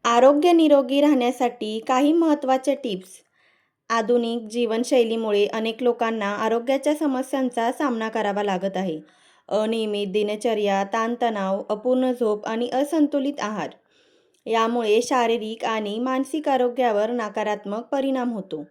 आरोग्य निरोगी राहण्यासाठी काही महत्त्वाच्या टिप्स. आधुनिक जीवनशैलीमुळे अनेक लोकांना आरोग्याच्या समस्यांचा सामना करावा लागत आहे. अनियमित दिनचर्या, ताणतणाव, अपूर्ण झोप आणि असंतुलित आहार यामुळे शारीरिक आणि मानसिक आरोग्यावर नकारात्मक परिणाम होतो.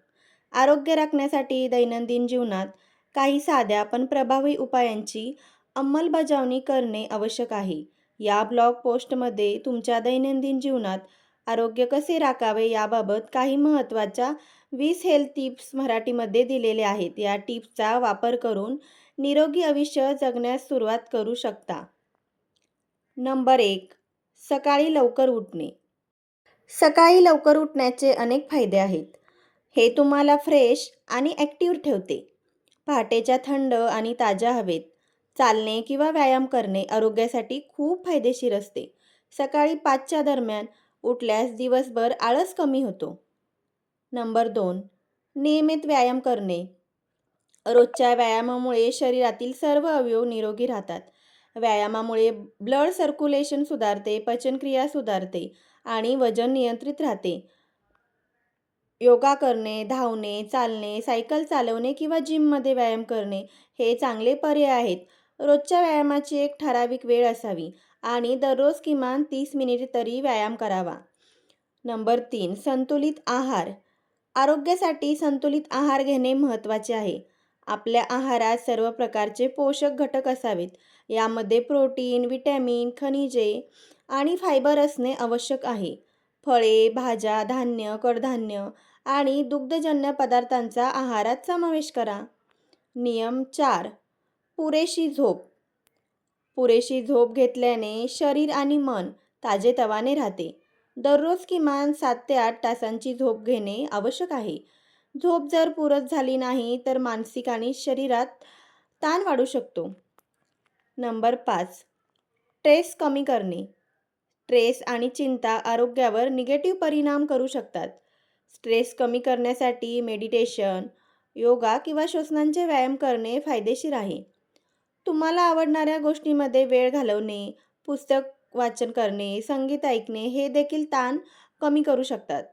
आरोग्य राखण्यासाठी दैनंदिन जीवनात काही साध्या पण प्रभावी उपायांची अंमलबजावणी करणे आवश्यक आहे. या ब्लॉग पोस्टमध्ये तुमच्या दैनंदिन जीवनात आरोग्य कसे राखावे याबाबत काही महत्त्वाच्या 20 हेल्थ टिप्स मराठीमध्ये दिलेले आहेत. या टिप्सचा वापर करून निरोगी आयुष्य जगण्यास सुरुवात करू शकता. नंबर 1. सकाळी लवकर उठणे. सकाळी लवकर उठण्याचे अनेक फायदे आहेत. हे तुम्हाला फ्रेश आणि ॲक्टिव्ह ठेवते. पहाटेच्या थंड आणि ताज्या हवेत चालणे किंवा व्यायाम करणे आरोग्यासाठी खूप फायदेशीर असते. सकाळी 5च्या दरम्यान उठल्यास दिवसभर आळस कमी होतो. नंबर 2. नियमित व्यायाम करणे. रोजच्या व्यायामामुळे शरीरातील सर्व अवयव निरोगी राहतात. व्यायामामुळे ब्लड सर्क्युलेशन सुधारते, पचनक्रिया सुधारते आणि वजन नियंत्रित राहते. योगा करणे, धावणे, चालणे, सायकल चालवणे किंवा जिममध्ये व्यायाम करणे हे चांगले पर्याय आहेत. रोजच्या व्यायामाची एक ठराविक वेळ असावी आणि दररोज किमान 30 मिनिटे तरी व्यायाम करावा. नंबर 3. संतुलित आहार. आरोग्यासाठी संतुलित आहार घेणे महत्त्वाचे आहे. आपल्या आहारात सर्व प्रकारचे पोषक घटक असावेत. यामध्ये प्रोटीन, व्हिटॅमिन, खनिजे आणि फायबर असणे आवश्यक आहे. फळे, भाज्या, धान्य, कडधान्य आणि दुग्धजन्य पदार्थांचा आहारात समावेश करा. नियम 4. पुरेशी झोप. पुरेशी झोप घेतल्याने शरीर आणि मन ताजेतवाने राहते. दररोज किमान 7 ते 8 तासांची झोप घेणे आवश्यक आहे. झोप जर पुरत झाली नाही तर मानसिक आणि शरीरात ताण वाढू शकतो. नंबर 5. स्ट्रेस कमी करणे. स्ट्रेस आणि चिंता आरोग्यावर निगेटिव्ह परिणाम करू शकतात. स्ट्रेस कमी करण्यासाठी मेडिटेशन, योगा किंवा श्वसनांचे व्यायाम करणे फायदेशीर आहे. तुम्हाला आवडणाऱ्या गोष्टींमध्ये वेळ घालवणे, पुस्तक वाचन करणे, संगीत ऐकणे हे देखील ताण कमी करू शकतात.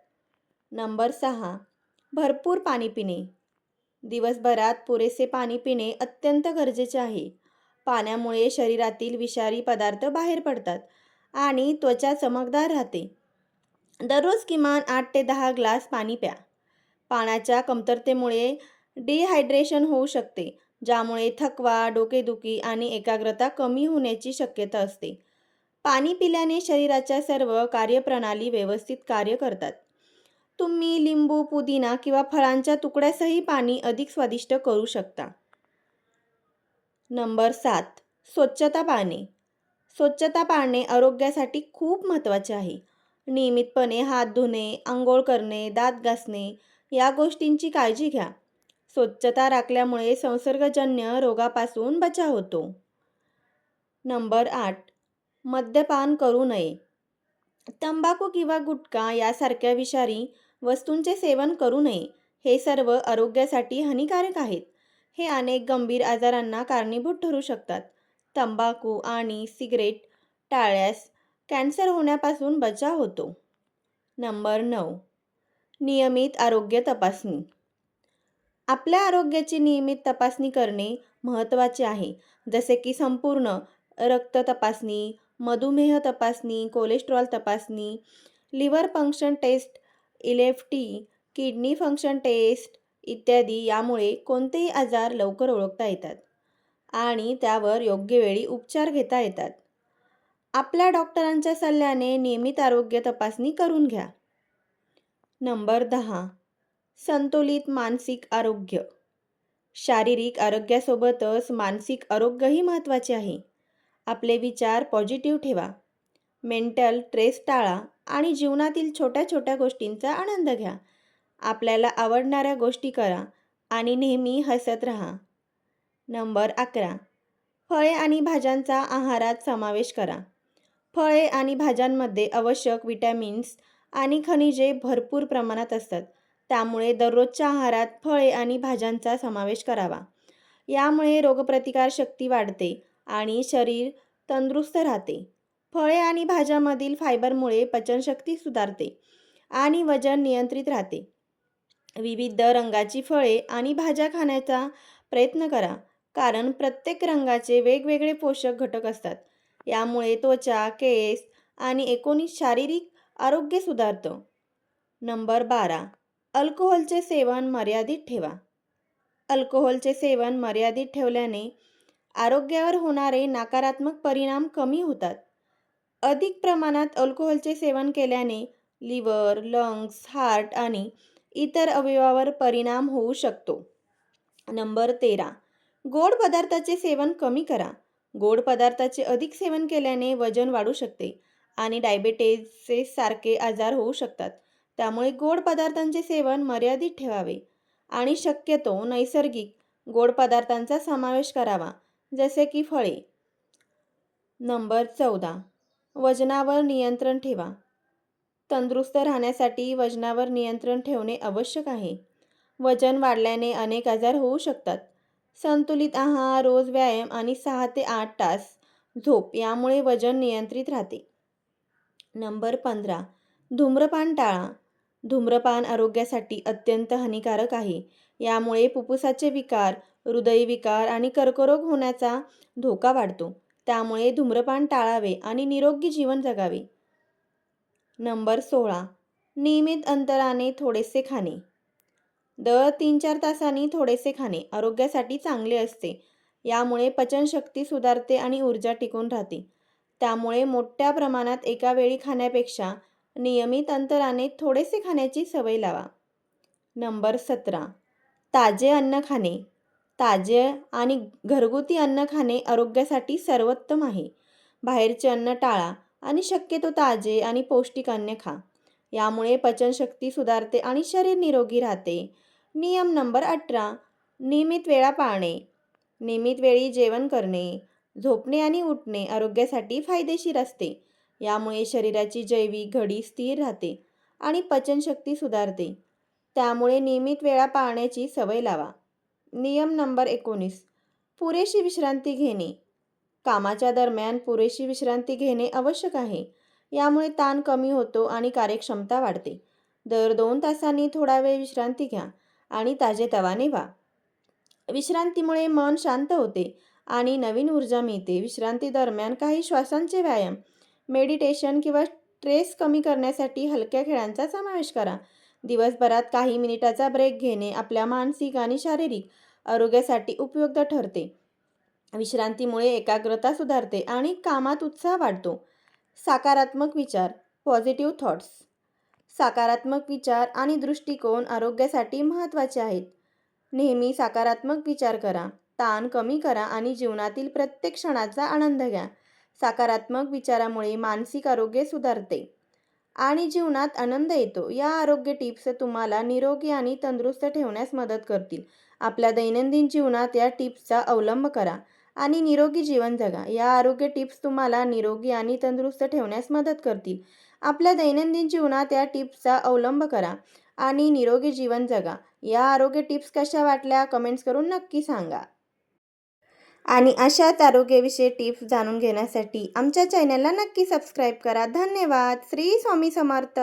नंबर 6. भरपूर पाणी पिणे. दिवसभरात पुरेसे पाणी पिणे अत्यंत गरजेचे आहे. पाण्यामुळे शरीरातील विषारी पदार्थ बाहेर पडतात आणि त्वचा चमकदार राहते. दररोज किमान 8 ते 10 ग्लास पाणी प्या. पाण्याच्या कमतरतेमुळे डिहायड्रेशन होऊ शकते, ज्यामुळे थकवा, डोकेदुखी आणि एकाग्रता कमी होण्याची शक्यता असते. पाणी पिल्याने शरीराच्या सर्व कार्यप्रणाली व्यवस्थित कार्य करतात. तुम्ही लिंबू, पुदिना किंवा फळांच्या तुकड्यासही पाणी अधिक स्वादिष्ट करू शकता. नंबर 7. स्वच्छता पाळणे. स्वच्छता पाळणे आरोग्यासाठी खूप महत्त्वाचे आहे. नियमितपणे हात धुणे, अंघोळ करणे, दात घासणे या गोष्टींची काळजी घ्या. स्वच्छता राखल्यामुळे संसर्गजन्य रोगापासून बचाव होतो. नंबर 8. मद्यपान करू नये. तंबाखू किंवा गुटखा यासारख्या विषारी वस्तूंचे सेवन करू नये. हे सर्व आरोग्यासाठी हानिकारक आहेत. हे अनेक गंभीर आजारांना कारणीभूत ठरू शकतात. तंबाखू आणि सिगारेट टाळल्यास कॅन्सर होण्यापासून बचाव होतो. नंबर 9. नियमित आरोग्य तपासणी. आपल्या आरोग्याची नियमित तपासणी करणे महत्त्वाचे आहे, जसे की संपूर्ण रक्त तपासणी, मधुमेह तपासणी, कोलेस्ट्रॉल तपासणी, liver function test, LFT, kidney function test इत्यादी. यामुळे कोणतेही आजार लवकर ओळखता येतात आणि त्यावर योग्य वेळी उपचार घेता येतात. आपल्या डॉक्टरांच्या सल्ल्याने नियमित आरोग्य तपासणी करून घ्या. नंबर 10. संतुलित मानसिक आरोग्य. शारीरिक आरोग्यासोबतच मानसिक आरोग्यही महत्त्वाचे आहे. आपले विचार पॉझिटिव्ह ठेवा, मेंटल स्ट्रेस टाळा आणि जीवनातील छोट्या छोट्या गोष्टींचा आनंद घ्या. आपल्याला आवडणाऱ्या गोष्टी करा आणि नेहमी हसत राहा. नंबर 11. फळे आणि भाज्यांचा आहारात समावेश करा. फळे आणि भाज्यांमध्ये आवश्यक विटॅमिन्स आणि खनिजे भरपूर प्रमाणात असतात. त्यामुळे दररोजच्या आहारात फळे आणि भाज्यांचा समावेश करावा. यामुळे रोगप्रतिकारशक्ती वाढते आणि शरीर तंदुरुस्त राहते. फळे आणि भाज्यांमधील फायबरमुळे पचनशक्ती सुधारते आणि वजन नियंत्रित राहते. विविध रंगाची फळे आणि भाज्या खाण्याचा प्रयत्न करा, कारण प्रत्येक रंगाचे वेगवेगळे पोषक घटक असतात. यामुळे त्वचा, केस आणि एकूण शारीरिक आरोग्य सुधारतं. नंबर 12. अल्कोहोलचे सेवन मर्यादित ठेवा. अल्कोहोलचे सेवन मर्यादित ठेवल्याने आरोग्यावर होणारे नकारात्मक परिणाम कमी होतात. अधिक प्रमाणात अल्कोहोलचे सेवन केल्याने लिव्हर, लंग्स, हार्ट आणि इतर अवयवावर परिणाम होऊ शकतो. नंबर 13. गोड पदार्थाचे सेवन कमी करा. गोड पदार्थाचे अधिक सेवन केल्याने वजन वाढू शकते आणि डायबेटिसचे सारखे आजार होऊ शकतात. त्यामुळे गोड पदार्थांचे सेवन मर्यादित ठेवावे आणि शक्यतो नैसर्गिक गोड पदार्थांचा समावेश करावा, जसे की फळे. नंबर 14. वजनावर नियंत्रण ठेवा. तंदुरुस्त राहण्यासाठी वजनावर नियंत्रण ठेवणे आवश्यक आहे. वजन वाढल्याने अनेक आजार होऊ शकतात. संतुलित आहार, रोज व्यायाम आणि 6 ते 8 तास झोप यामुळे वजन नियंत्रित राहते. नंबर 15. धूम्रपान टाळा. धूम्रपान आरोग्यासाठी अत्यंत हानिकारक आहे. यामुळे फुफ्फुसाचे विकार, हृदयविकार आणि कर्करोग होण्याचा धोका वाढतो. त्यामुळे धूम्रपान टाळावे आणि निरोगी जीवन जगावे. नंबर 16. नियमित अंतराने थोडेसे खाणे. दर 3-4 तासांनी थोडेसे खाणे आरोग्यासाठी चांगले असते. यामुळे पचनशक्ती सुधारते आणि ऊर्जा टिकून राहते. त्यामुळे मोठ्या प्रमाणात एका वेळी खाण्यापेक्षा नियमित अंतराने थोडेसे खाण्याची सवय लावा. नंबर 17. ताजे अन्न खाणे. ताजे आणि घरगुती अन्न खाणे आरोग्यासाठी सर्वोत्तम आहे. बाहेरचे अन्न टाळा आणि शक्यतो ताजे आणि पौष्टिक अन्न खा. यामुळे पचनशक्ती सुधारते आणि शरीर निरोगी राहते. नियम नंबर 18. नियमित वेळा पाळणे. नियमित वेळी जेवण करणे, झोपणे आणि उठणे आरोग्यासाठी फायदेशीर असते. यामुळे शरीराची जैविक घडी स्थिर राहते आणि पचनशक्ती सुधारते. त्यामुळे नियमित वेळा पाळण्याची सवय लावा. नियम नंबर 19. पुरेशी विश्रांती घेणे. कामाच्या दरम्यान पुरेशी विश्रांती घेणे आवश्यक आहे. यामुळे ताण कमी होतो आणि कार्यक्षमता वाढते. दर 2 तासांनी थोडा वेळ विश्रांती घ्या आणि ताजेतवाने व्हा. विश्रांतीमुळे मन शांत होते आणि नवीन ऊर्जा मिळते. विश्रांती दरम्यान काही श्वासांचे व्यायाम, मेडिटेशन किंवा स्ट्रेस कमी करण्यासाठी हलक्या खेळांचा समावेश करा. दिवसभरात काही मिनिटाचा ब्रेक घेणे आपल्या मानसिक आणि शारीरिक आरोग्यासाठी उपयुक्त ठरते. विश्रांतीमुळे एकाग्रता सुधारते आणि कामात उत्साह वाढतो. सकारात्मक विचार, पॉझिटिव्ह थॉट्स. सकारात्मक विचार आणि दृष्टिकोन आरोग्यासाठी महत्त्वाचे आहेत. नेहमी सकारात्मक विचार करा, ताण कमी करा आणि जीवनातील प्रत्येक क्षणाचा आनंद घ्या. सकारात्मक विचारामुळे मानसिक आरोग्य सुधारते आणि जीवनात आनंद येतो. या आरोग्य टिप्स तुम्हाला निरोगी आणि तंदुरुस्त ठेवण्यास मदत करतील. आपल्या दैनंदिन जीवनात या टिप्सचा अवलंब करा आणि निरोगी जीवन जगा. या आरोग्य टिप्स तुम्हाला निरोगी आणि तंदुरुस्त ठेवण्यास मदत करतील. आपल्या दैनंदिन जीवनात या टिप्सचा अवलंब करा आणि निरोगी जीवन जगा. या आरोग्य टिप्स कशा वाटल्या कमेंट्स करून नक्की सांगा. आणि अशाच आरोग्यविषयी टिप्स जाणून घेण्यासाठी आमच्या चॅनलला नक्की सबस्क्राईब करा. धन्यवाद. श्री स्वामी समर्थ.